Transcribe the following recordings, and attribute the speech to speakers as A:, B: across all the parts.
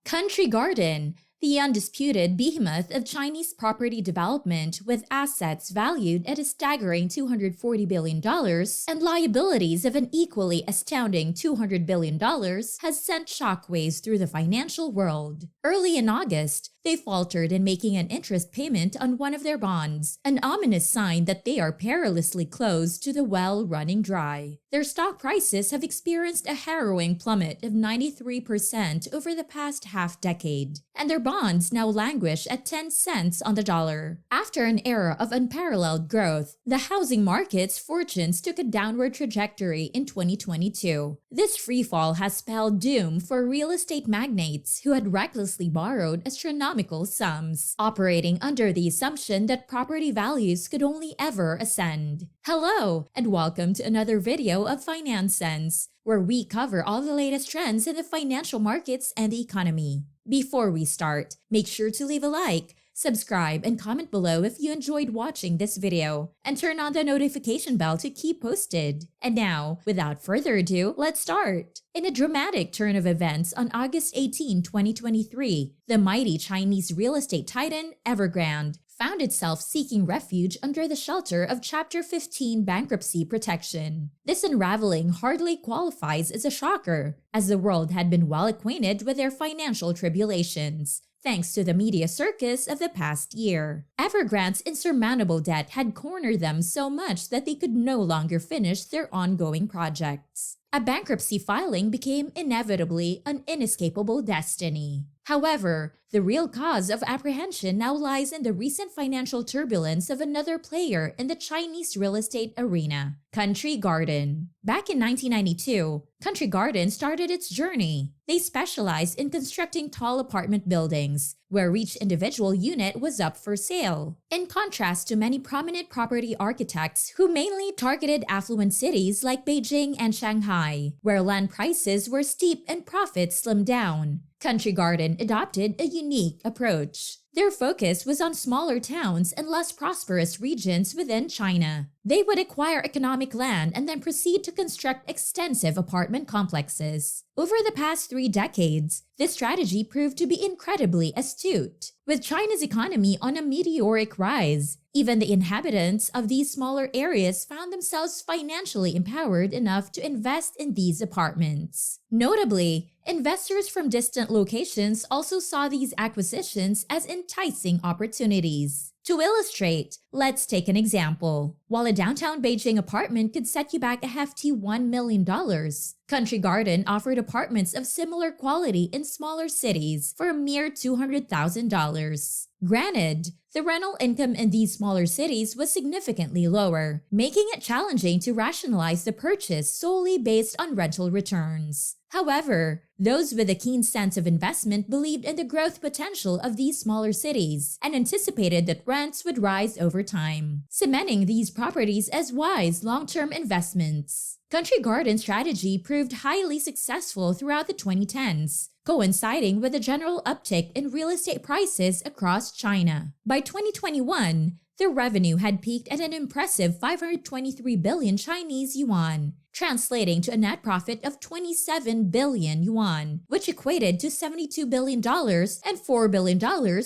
A: Country Garden, the undisputed behemoth of Chinese property development with assets valued at a staggering $240 billion and liabilities of an equally astounding $200 billion, has sent shockwaves through the financial world. Early in August, they faltered in making an interest payment on one of their bonds, an ominous sign that they are perilously close to the well running dry. Their stock prices have experienced a harrowing plummet of 93% over the past half-decade, and their bonds now languish at 10 cents on the dollar. After an era of unparalleled growth, the housing market's fortunes took a downward trajectory in 2022. This freefall has spelled doom for real estate magnates who had recklessly borrowed astronomical sums, operating under the assumption that property values could only ever ascend. Hello, and welcome to another video of Finance Sense, where we cover all the latest trends in the financial markets and the economy. Before we start, make sure to leave a like, subscribe, and comment below if you enjoyed watching this video, and turn on the notification bell to keep posted. And now, without further ado, let's start. In a dramatic turn of events on August 18, 2023, the mighty Chinese real estate titan Evergrande found itself seeking refuge under the shelter of Chapter 15 bankruptcy protection. This unraveling hardly qualifies as a shocker, as the world had been well acquainted with their financial tribulations, thanks to the media circus of the past year. Evergrande's insurmountable debt had cornered them so much that they could no longer finish their ongoing projects. A bankruptcy filing became inevitably an inescapable destiny. However, the real cause of apprehension now lies in the recent financial turbulence of another player in the Chinese real estate arena, Country Garden. Back in 1992, Country Garden started its journey. They specialized in constructing tall apartment buildings, where each individual unit was up for sale. In contrast to many prominent property architects who mainly targeted affluent cities like Beijing and Shanghai, where land prices were steep and profits slimmed down, Country Garden adopted a unique approach. Their focus was on smaller towns and less prosperous regions within China. They would acquire economic land and then proceed to construct extensive apartment complexes. Over the past 3 decades, this strategy proved to be incredibly astute. With China's economy on a meteoric rise, even the inhabitants of these smaller areas found themselves financially empowered enough to invest in these apartments. Notably, investors from distant locations also saw these acquisitions as enticing opportunities. To illustrate, let's take an example. While a downtown Beijing apartment could set you back a hefty $1 million, Country Garden offered apartments of similar quality in smaller cities for a mere $200,000. Granted, the rental income in these smaller cities was significantly lower, making it challenging to rationalize the purchase solely based on rental returns. However, those with a keen sense of investment believed in the growth potential of these smaller cities and anticipated that rents would rise over time, cementing these properties as wise long-term investments. Country Garden's strategy proved highly successful throughout the 2010s, coinciding with a general uptick in real estate prices across China. By 2021, their revenue had peaked at an impressive 523 billion Chinese yuan, translating to a net profit of 27 billion yuan, which equated to $72 billion and $4 billion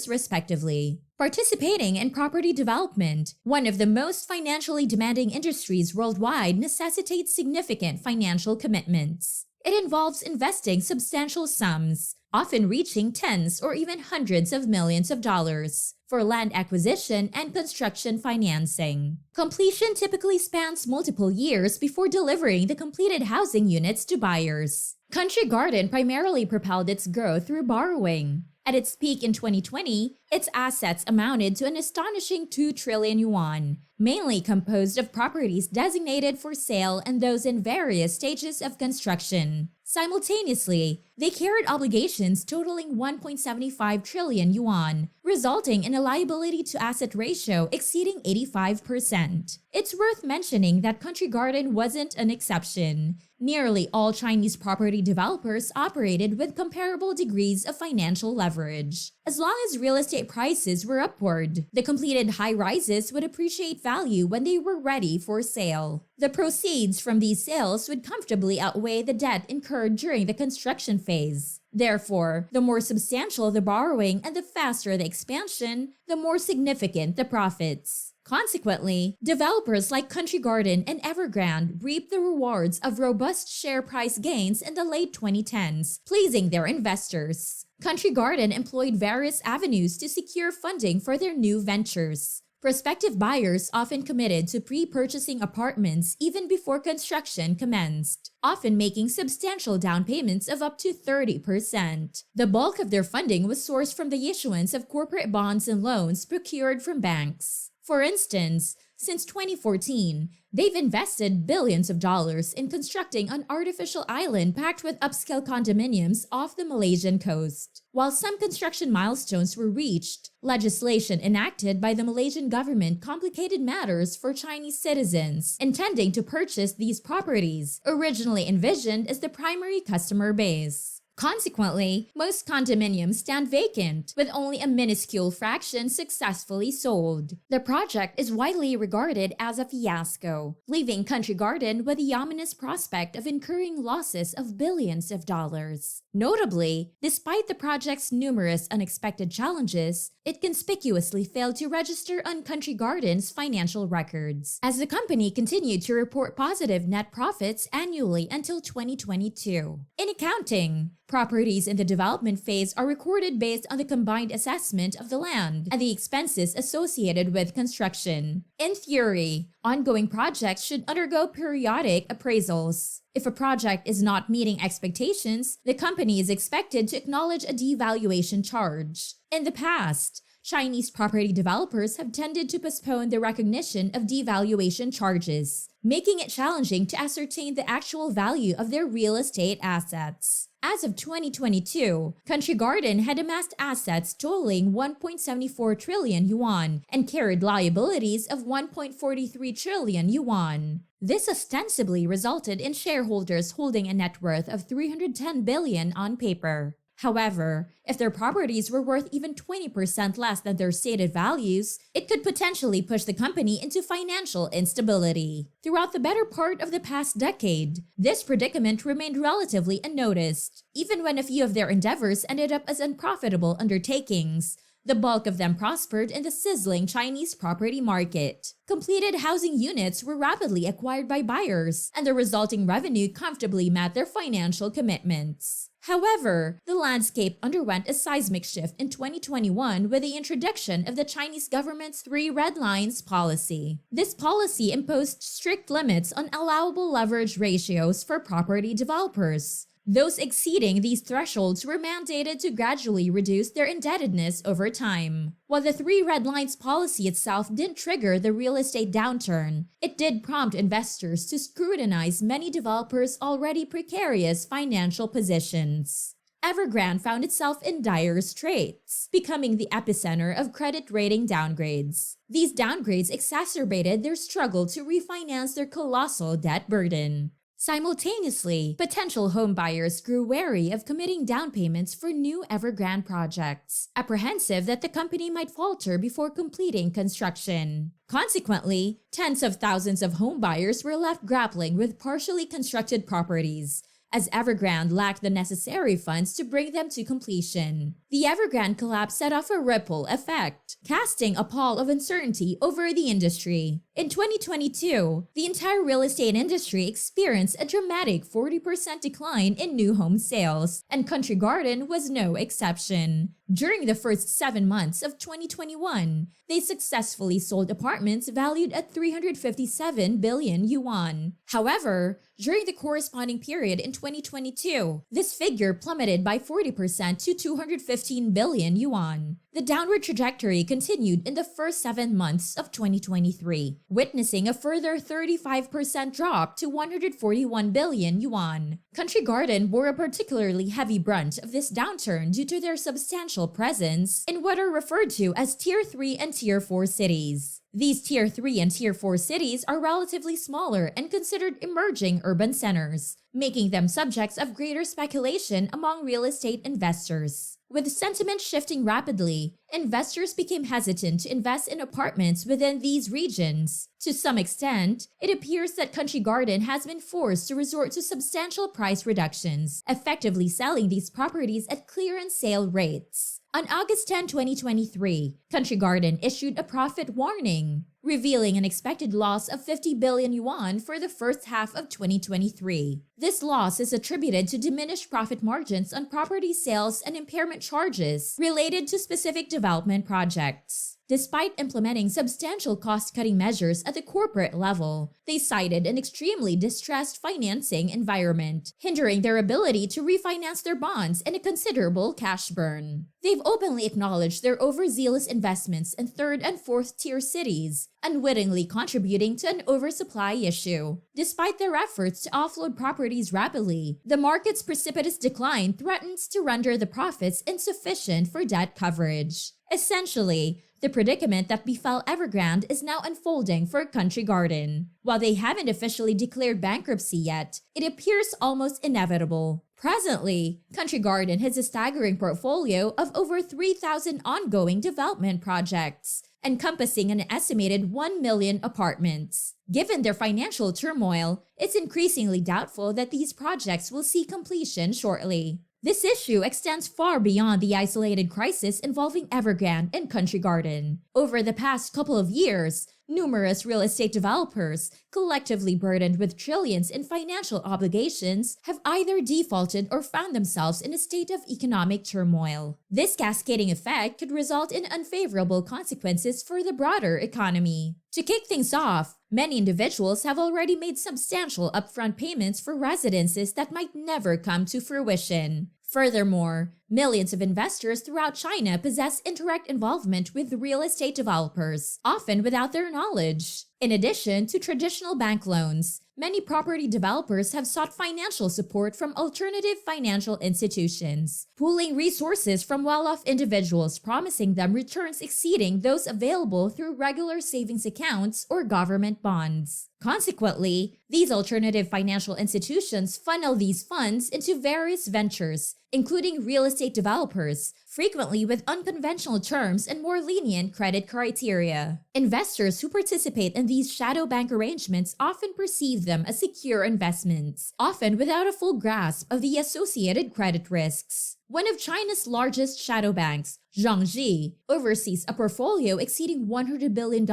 A: respectively. Participating in property development, one of the most financially demanding industries worldwide, necessitates significant financial commitments. It involves investing substantial sums, often reaching tens or even hundreds of millions of dollars, for land acquisition and construction financing. Completion typically spans multiple years before delivering the completed housing units to buyers. Country Garden primarily propelled its growth through borrowing. At its peak in 2020, its assets amounted to an astonishing 2 trillion yuan, mainly composed of properties designated for sale and those in various stages of construction. Simultaneously, they carried obligations totaling 1.75 trillion yuan, resulting in a liability-to-asset ratio exceeding 85%. It's worth mentioning that Country Garden wasn't an exception. Nearly all Chinese property developers operated with comparable degrees of financial leverage. As long as real estate prices were upward, the completed high-rises would appreciate value when they were ready for sale. The proceeds from these sales would comfortably outweigh the debt incurred during the construction phase. Therefore, the more substantial the borrowing and the faster the expansion, the more significant the profits. Consequently, developers like Country Garden and Evergrande reaped the rewards of robust share price gains in the late 2010s, pleasing their investors. Country Garden employed various avenues to secure funding for their new ventures. Prospective buyers often committed to pre-purchasing apartments even before construction commenced, often making substantial down payments of up to 30%. The bulk of their funding was sourced from the issuance of corporate bonds and loans procured from banks. For instance, since 2014, they've invested billions of dollars in constructing an artificial island packed with upscale condominiums off the Malaysian coast. While some construction milestones were reached, legislation enacted by the Malaysian government complicated matters for Chinese citizens intending to purchase these properties, originally envisioned as the primary customer base. Consequently, most condominiums stand vacant, with only a minuscule fraction successfully sold. The project is widely regarded as a fiasco, leaving Country Garden with the ominous prospect of incurring losses of billions of dollars. Notably, despite the project's numerous unexpected challenges, it conspicuously failed to register on Country Garden's financial records, as the company continued to report positive net profits annually until 2022. In accounting, properties in the development phase are recorded based on the combined assessment of the land and the expenses associated with construction. In theory, ongoing projects should undergo periodic appraisals. If a project is not meeting expectations, the company is expected to acknowledge a devaluation charge. In the past, Chinese property developers have tended to postpone the recognition of devaluation charges, making it challenging to ascertain the actual value of their real estate assets. As of 2022, Country Garden had amassed assets totaling 1.74 trillion yuan and carried liabilities of 1.43 trillion yuan. This ostensibly resulted in shareholders holding a net worth of 310 billion on paper. However, if their properties were worth even 20% less than their stated values, it could potentially push the company into financial instability. Throughout the better part of the past decade, this predicament remained relatively unnoticed. Even when a few of their endeavors ended up as unprofitable undertakings, the bulk of them prospered in the sizzling Chinese property market. Completed housing units were rapidly acquired by buyers, and the resulting revenue comfortably met their financial commitments. However, the landscape underwent a seismic shift in 2021 with the introduction of the Chinese government's 3 red lines policy. This policy imposed strict limits on allowable leverage ratios for property developers. Those exceeding these thresholds were mandated to gradually reduce their indebtedness over time. While the 3 red lines policy itself didn't trigger the real estate downturn, it did prompt investors to scrutinize many developers' already precarious financial positions. Evergrande found itself in dire straits, becoming the epicenter of credit rating downgrades. These downgrades exacerbated their struggle to refinance their colossal debt burden. Simultaneously, potential homebuyers grew wary of committing down payments for new Evergrande projects, apprehensive that the company might falter before completing construction. Consequently, tens of thousands of homebuyers were left grappling with partially constructed properties, as Evergrande lacked the necessary funds to bring them to completion. The Evergrande collapse set off a ripple effect, casting a pall of uncertainty over the industry. In 2022, the entire real estate industry experienced a dramatic 40% decline in new home sales, and Country Garden was no exception. During the first 7 months of 2021, they successfully sold apartments valued at 357 billion yuan. However, during the corresponding period in 2022, this figure plummeted by 40% to 215 billion yuan. The downward trajectory continued in the first 7 months of 2023, witnessing a further 35% drop to 141 billion yuan. Country Garden bore a particularly heavy brunt of this downturn due to their substantial presence in what are referred to as Tier 3 and Tier 4 cities. These Tier 3 and Tier 4 cities are relatively smaller and considered emerging urban centers, making them subjects of greater speculation among real estate investors. With sentiment shifting rapidly, investors became hesitant to invest in apartments within these regions. To some extent, it appears that Country Garden has been forced to resort to substantial price reductions, effectively selling these properties at clearance sale rates. On August 10, 2023, Country Garden issued a profit warning, revealing an expected loss of 50 billion yuan for the first half of 2023. This loss is attributed to diminished profit margins on property sales and impairment charges related to specific development projects. Despite implementing substantial cost-cutting measures at the corporate level, they cited an extremely distressed financing environment, hindering their ability to refinance their bonds and a considerable cash burn. They've openly acknowledged their overzealous investments in third and fourth-tier cities, unwittingly contributing to an oversupply issue. Despite their efforts to offload properties rapidly, the market's precipitous decline threatens to render the profits insufficient for debt coverage. Essentially, the predicament that befell Evergrande is now unfolding for Country Garden. While they haven't officially declared bankruptcy yet, it appears almost inevitable. Presently, Country Garden has a staggering portfolio of over 3,000 ongoing development projects, encompassing an estimated 1 million apartments. Given their financial turmoil, it's increasingly doubtful that these projects will see completion shortly. This issue extends far beyond the isolated crisis involving Evergrande and Country Garden. Over the past couple of years, numerous real estate developers, collectively burdened with trillions in financial obligations, have either defaulted or found themselves in a state of economic turmoil. This cascading effect could result in unfavorable consequences for the broader economy. To kick things off, many individuals have already made substantial upfront payments for residences that might never come to fruition. Furthermore, millions of investors throughout China possess indirect involvement with real estate developers, often without their knowledge. In addition to traditional bank loans, many property developers have sought financial support from alternative financial institutions, pooling resources from well-off individuals, promising them returns exceeding those available through regular savings accounts or government bonds. Consequently, these alternative financial institutions funnel these funds into various ventures, including real estate developers, frequently with unconventional terms and more lenient credit criteria. Investors who participate in these shadow bank arrangements often perceive them as secure investments, often without a full grasp of the associated credit risks. One of China's largest shadow banks, Zhangji, oversees a portfolio exceeding $100 billion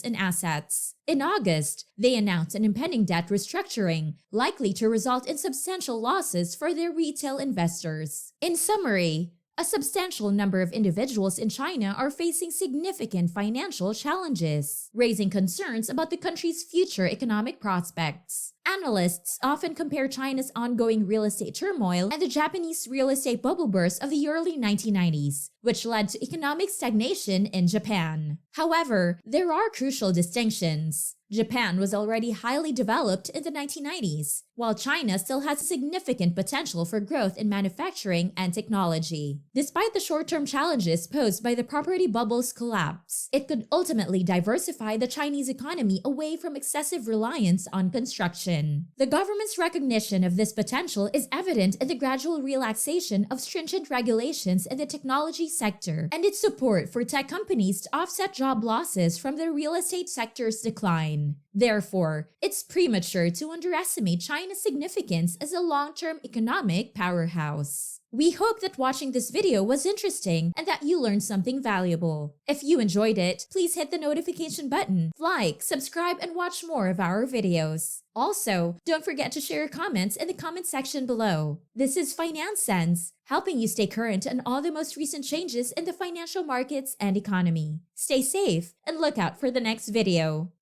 A: in assets. In August, they announced an impending debt restructuring, likely to result in substantial losses for their retail investors. In summary, a substantial number of individuals in China are facing significant financial challenges, raising concerns about the country's future economic prospects. Analysts often compare China's ongoing real estate turmoil and the Japanese real estate bubble burst of the early 1990s, which led to economic stagnation in Japan. However, there are crucial distinctions. Japan was already highly developed in the 1990s, while China still has significant potential for growth in manufacturing and technology. Despite the short-term challenges posed by the property bubble's collapse, it could ultimately diversify the Chinese economy away from excessive reliance on construction. The government's recognition of this potential is evident in the gradual relaxation of stringent regulations in the technology sector and its support for tech companies to offset job losses from the real estate sector's decline. Therefore, it's premature to underestimate China's significance as a long-term economic powerhouse. We hope that watching this video was interesting and that you learned something valuable. If you enjoyed it, please hit the notification button, like, subscribe, and watch more of our videos. Also, don't forget to share your comments in the comment section below. This is Finance Sense, helping you stay current on all the most recent changes in the financial markets and economy. Stay safe and look out for the next video.